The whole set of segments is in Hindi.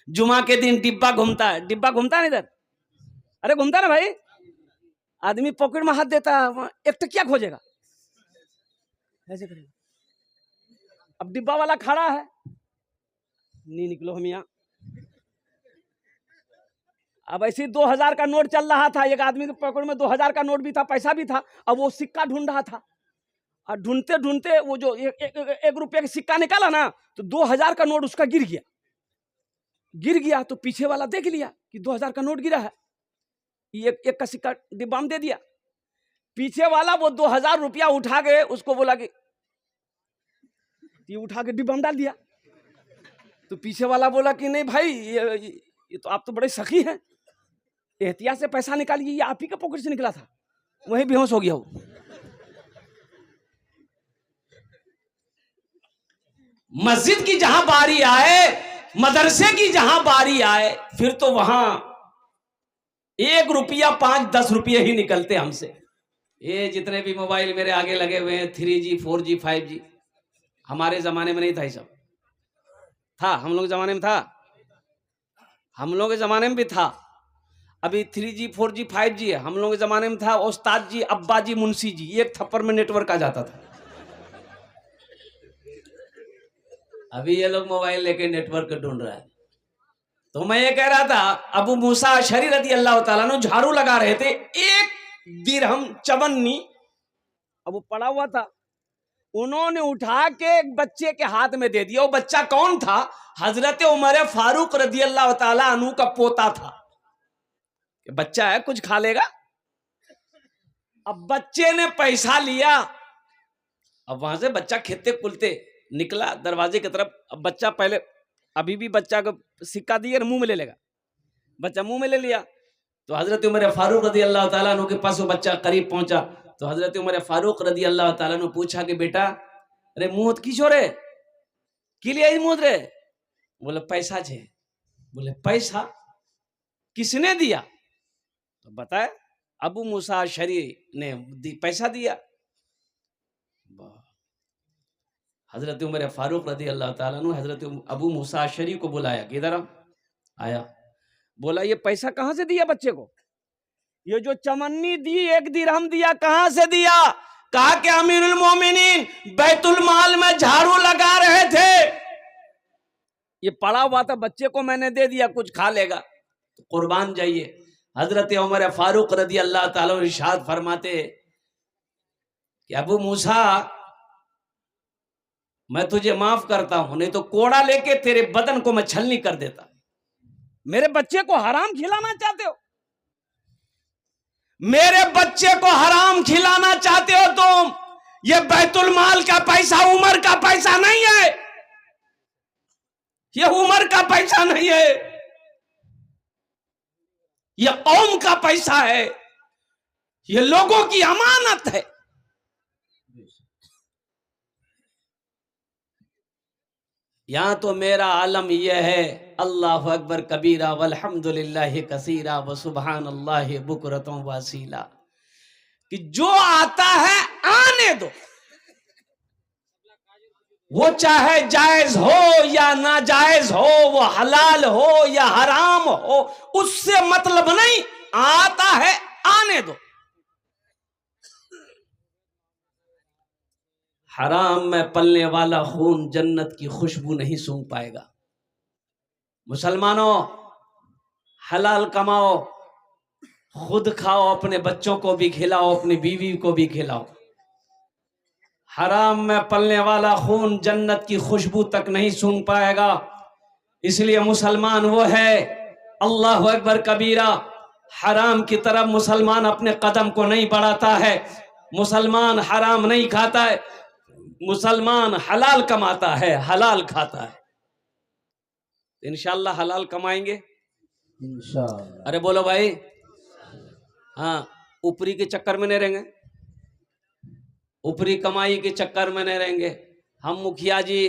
जुमा के दिन डिब्बा घूमता है, डिब्बा घूमता है इधर, अरे घूमता ना भाई, आदमी पॉकेट में हाथ देता है, एक टकिया खोजेगा, ऐसे करेगा। अब डिब्बा वाला खड़ा है, नहीं निकलो हम यहाँ। अब ऐसे 2000 का नोट चल रहा था, एक आदमी के पॉकेट में 2000 का नोट भी था, पैसा भी था। अब वो सिक्का ढूंढ रहा था, और ढूंढते ढूंढते वो जो एक रुपये का सिक्का निकाला ना, तो 2000 का नोट उसका गिर गया। गिर गया तो पीछे वाला देख लिया कि 2000 का नोट गिरा है, एक का सिक्का डिब्बा में दे दिया। पीछे वाला वो 2000 रुपया उठा के उसको बोला कि ये उठा के डिब्बा में डाल दिया। तो पीछे वाला बोला कि नहीं भाई, ये तो आप तो बड़े सखी हैं, एहतियात से पैसा निकालिए, ये आप ही के पॉकेट से निकला था। वही बेहोश हो गया वो। मस्जिद की जहां बारी आए, मदरसे की जहां बारी आए, फिर तो वहां 1 रुपया 5-10 रुपये ही निकलते हमसे। ये जितने भी मोबाइल मेरे आगे लगे हुए हैं, 3G 4G 5G, हमारे जमाने में नहीं था ये सब। था, हम लोग के जमाने में था, हम लोग के जमाने में भी था। अभी 3G 4G 5G है, हम लोग के जमाने में था उस्ताद जी, अब्बा जी, मुंशी जी, एक थप्पड़ में नेटवर्क आ जाता था। अभी ये लोग मोबाइल लेके नेटवर्क ढूंढ रहा है। तो मैं ये कह रहा था, अबू मूसा अशरी रदी अल्लाह ताला अन्हु झाड़ू लगा रहे थे, 1 दिरहम चवन्नी, अब वो पड़ा हुआ था, उन्होंने उठा के एक बच्चे के हाथ में दे दिया। वो बच्चा कौन था? हजरत उमर फारूक रदी अल्लाह ताला अन्हु का पोता था। बच्चा है, कुछ खा लेगा। अब बच्चे ने पैसा लिया, अब वहां से बच्चा खेलते कुलते निकला दरवाजे की तरफ। अब बच्चा पहले, अभी भी बच्चा को सिक्का दिए मुंह में ले लेगा, बच्चा मुंह में ले लिया। तो हजरत उमर फारूक रदी अल्लाह ताला अन्हु के पास वो बच्चा करीब पहुंचा। तो हजरत उमर फारूक रदी अल्लाह ताला ने पूछा कि बेटा, अरे मुंह की छोरे की लिए मुंह रे? बोले पैसा छे। बोले पैसा किसने दिया? तो बताए अबू मूसा अशरी ने पैसा दिया। हजरत उमर फारूक रदी अल्लाह ताला ने हजरत अबू मूसा अशरी को बुलाया कि इधर आया। बोला ये पैसा कहां से दिया बच्चे को? ये जो चमन्नी दी 1 दिरहम दिया, कहां से दिया? कहा कि अमीरुल मोमिनीन बैतुल माल में झाड़ू लगा रहे थे, ये पड़ा हुआ था, बच्चे को मैंने दे दिया, कुछ खा लेगा। तो कुर्बान जाइए, हजरत उमर फारूक रदी अल्लाह ताला इरशाद फरमाते कि अबू मूसा मैं तुझे माफ करता हूं, नहीं तो कोड़ा लेके तेरे बदन को मैं छलनी कर देता। मेरे बच्चे को हराम खिलाना चाहते हो? मेरे बच्चे को हराम खिलाना चाहते हो तुम? ये बैतुल माल का पैसा उमर का पैसा नहीं है, ये उमर का पैसा नहीं है, ये कौम का पैसा है, ये लोगों की अमानत है। यहां तो मेरा आलम यह है, अल्लाहु अकबर कबीरा वल्हम्दुलिल्लाहि कसीरा व सुबहानल्लाहि बुकरतुम वसीला, कि जो आता है आने दो, वो चाहे जायज हो या नाजायज हो, वो हलाल हो या हराम हो, उससे मतलब नहीं, आता है आने दो। हराम में पलने वाला खून जन्नत की खुशबू नहीं सूंघ पाएगा। मुसलमानों, हलाल कमाओ, खुद खाओ, अपने बच्चों को भी खिलाओ, अपनी बीवी को भी खिलाओ। हराम में पलने वाला खून जन्नत की खुशबू तक नहीं सूंघ पाएगा। इसलिए मुसलमान वो है, अल्लाहु अकबर कबीरा, हराम की तरफ मुसलमान अपने कदम को नहीं बढ़ाता है। मुसलमान हराम नहीं खाता है, मुसलमान हलाल कमाता है, हलाल खाता है। इंशाअल्लाह हलाल कमाएंगे इंशाअल्लाह। अरे बोलो भाई, हाँ, ऊपरी के चक्कर में नहीं रहेंगे, ऊपरी कमाई के चक्कर में नहीं रहेंगे। हम मुखिया जी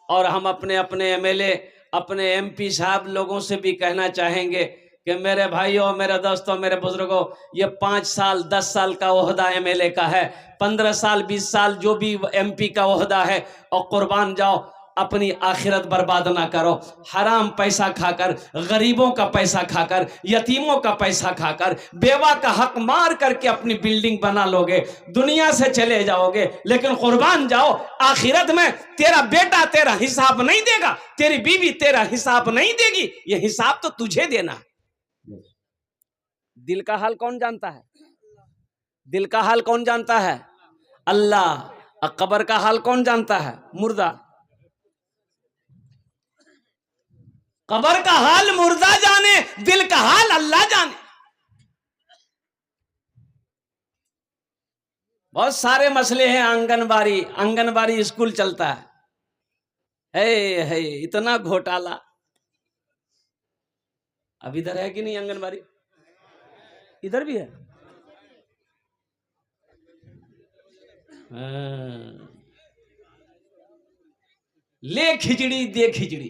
और हम अपने अपने MLA, अपने MP साहब लोगों से भी कहना चाहेंगे कि मेरे भाइयों, मेरे दोस्तों, मेरे बुजुर्गों, ये 5 साल 10 साल का ओहदा MLA का है, 15 साल 20 साल जो भी MP का ओहदा है, और कुर्बान जाओ, अपनी आखिरत बर्बाद ना करो। हराम पैसा खाकर, गरीबों का पैसा खाकर, यतीमों का पैसा खाकर, बेवा का हक मार करके अपनी बिल्डिंग बना लोगे, दुनिया से चले जाओगे। लेकिन कुर्बान जाओ, आखिरत में तेरा बेटा तेरा हिसाब नहीं देगा, तेरी बीवी तेरा हिसाब नहीं देगी, ये हिसाब तो तुझे देना है। दिल का हाल कौन जानता है? दिल का हाल कौन जानता है? अल्लाह। कब्र का हाल कौन जानता है? मुर्दा। कब्र का हाल मुर्दा जाने, दिल का हाल अल्लाह जाने। बहुत सारे मसले हैं। आंगनबाड़ी स्कूल चलता है इतना घोटाला। अब इधर है कि नहीं आंगनबाड़ी? इधर भी है। ले खिचड़ी दे खिचड़ी।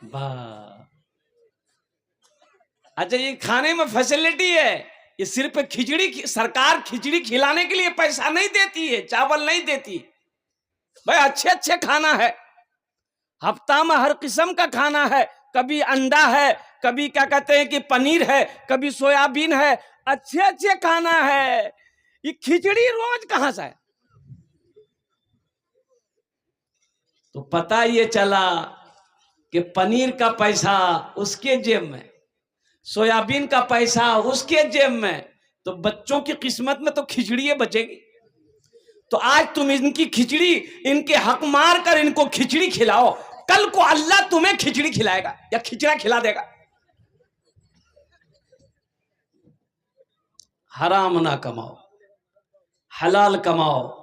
वाह, अच्छा ये खाने में फैसिलिटी है, ये सिर्फ खिचड़ी, सरकार खिचड़ी खिलाने के लिए पैसा नहीं देती है, चावल नहीं देती भाई। अच्छे अच्छे खाना है, हफ्ता में हर किस्म का खाना है। कभी अंडा है, कभी क्या कहते हैं कि पनीर है, कभी सोयाबीन है, अच्छे अच्छे खाना है। ये खिचड़ी रोज कहां से है? तो पता ये चला कि पनीर का पैसा उसके जेब में, सोयाबीन का पैसा उसके जेब में, तो बच्चों की किस्मत में तो खिचड़ी बचेगी। तो आज तुम इनकी खिचड़ी, इनके हक मार कर इनको खिचड़ी खिलाओ, कल को अल्लाह तुम्हें खिचड़ी खिलाएगा या खिचड़ा खिला देगा। हराम ना कमाओ, हलाल कमाओ।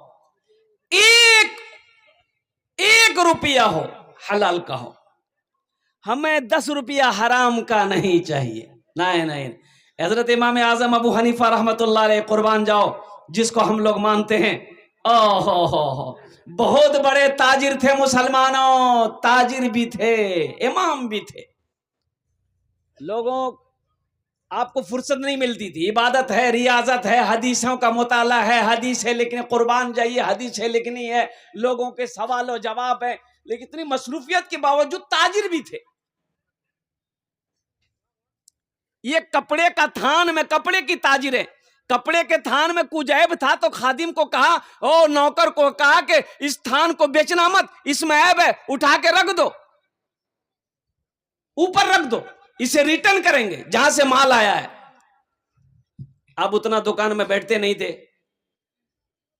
एक रुपया हो हलाल का हो। हमें 10 रुपया हराम का नहीं चाहिए। नहीं। हजरत इमाम आजम अबू हनीफा रहमतुल्लाह अलैह, कुर्बान जाओ, जिसको हम लोग मानते हैं, ओहो बहुत बड़े ताजिर थे मुसलमानों, ताजिर भी थे, इमाम भी थे। लोगों आपको फुर्सत नहीं मिलती थी, इबादत है, रियाजत है, हदीसों का मुताला है, हदीस है लेकिन कुर्बान जाइए, हदीस है लिखनी है, लोगों के सवाल और जवाब है, लेकिन इतनी मसरूफियत के बावजूद ताजिर भी थे। ये कपड़े का थान में, कपड़े की ताजिर है, कपड़े के थान में कुछ ऐब था तो खादिम को कहा, ओ नौकर को कहा कि इस थान को बेचना मत, इसमें ऐब है, उठा के रख दो, ऊपर रख दो, इसे रिटर्न करेंगे जहां से माल आया है। अब उतना दुकान में बैठते नहीं थे।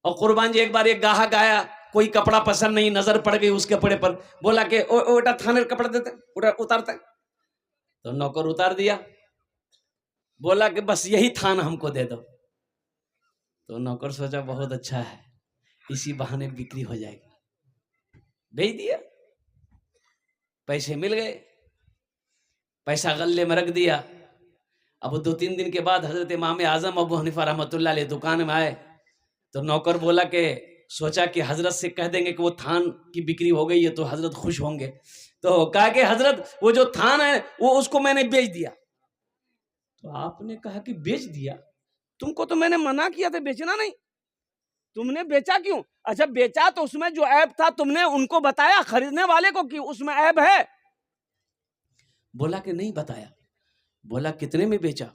और कुर्बान जी, एक बार एक गाहक आया, कोई कपड़ा पसंद नहीं, नजर पड़ गई उसके कपड़े पर, बोला कि ओ बेटा थाने का कपड़ा देते, उतारते। तो नौकर उतार दिया, बोला कि बस यही थान हमको दे दो। तो नौकर सोचा बहुत अच्छा है, इसी बहाने बिक्री हो जाएगी, भेज दिया, पैसे मिल गए, पैसा गल्ले में रख दिया। अब 2-3 दिन के बाद हजरत इमाम आजम अबू हनीफा रहमतुल्लाह अलैह दुकान में आए। तो नौकर बोला कि सोचा कि हजरत से कह देंगे कि वो थान की बिक्री हो गई है तो हजरत खुश होंगे। तो कहा कि हजरत वो जो थान है वो उसको मैंने बेच दिया। तो आपने कहा कि बेच दिया? तुमको तो मैंने मना किया था बेचना नहीं, तुमने बेचा क्यों? अच्छा बेचा तो उसमें जो ऐब था तुमने उनको बताया, खरीदने वाले को, कि उसमें ऐब है? बोला कि नहीं बताया। बोला कितने में बेचा?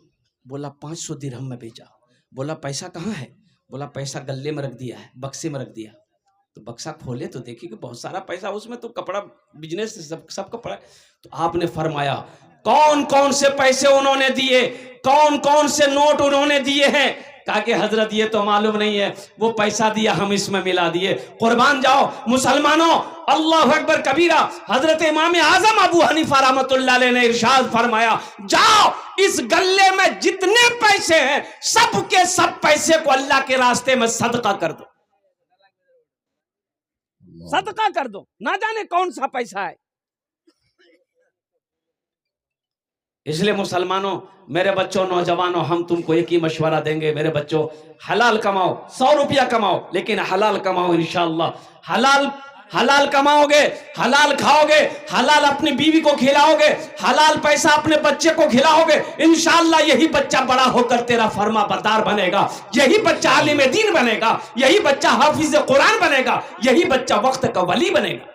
बोला 500 दिरहम में बेचा। बोला पैसा कहाँ है? बोला पैसा गल्ले में रख दिया है, बक्से में रख दिया। तो बक्सा खोले तो देखी कि बहुत सारा पैसा उसमें, तो कपड़ा बिजनेस सब कपड़ा। तो आपने फरमाया कौन कौन से पैसे उन्होंने दिए, कौन कौन से नोट उन्होंने दिए हैं? कहा कि हजरत ये तो मालूम नहीं है, वो पैसा दिया हम इसमें मिला दिए। कुर्बान जाओ मुसलमानों, अल्लाह अकबर कबीरा। हजरत इमाम आजम अबू हनीफा रहमतुल्लाह अलैह ने इरशाद फरमाया, जाओ इस गल्ले में जितने पैसे हैं सब के सब पैसे को अल्लाह के रास्ते में सदका कर दो, सदका कर दो, ना जाने कौन सा पैसा है। इसलिए मुसलमानों, मेरे बच्चों, नौजवानों, हम तुमको एक ही मशवरा देंगे, मेरे बच्चों, हलाल कमाओ, 100 रुपया कमाओ, लेकिन हलाल कमाओ इंशाअल्लाह। हलाल कमाओगे, हलाल खाओगे, हलाल अपनी बीवी को खिलाओगे, हलाल पैसा अपने बच्चे को खिलाओगे, इंशाअल्लाह यही बच्चा बड़ा होकर तेरा फर्मा बरदार बनेगा, यही बच्चा आलिम दीन बनेगा, यही बच्चा हाफिज कुरान बनेगा, यही बच्चा वक्त का वली बनेगा।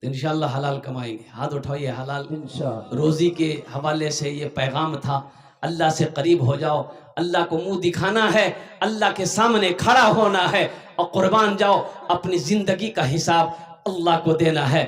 तो इंशाल्लाह हलाल कमाएंगे। हाथ उठाइए, हलाल इंशाअल्लाह। रोजी के हवाले से ये पैगाम था। अल्लाह से करीब हो जाओ, अल्लाह को मुंह दिखाना है, अल्लाह के सामने खड़ा होना है और कुर्बान जाओ, अपनी जिंदगी का हिसाब अल्लाह को देना है।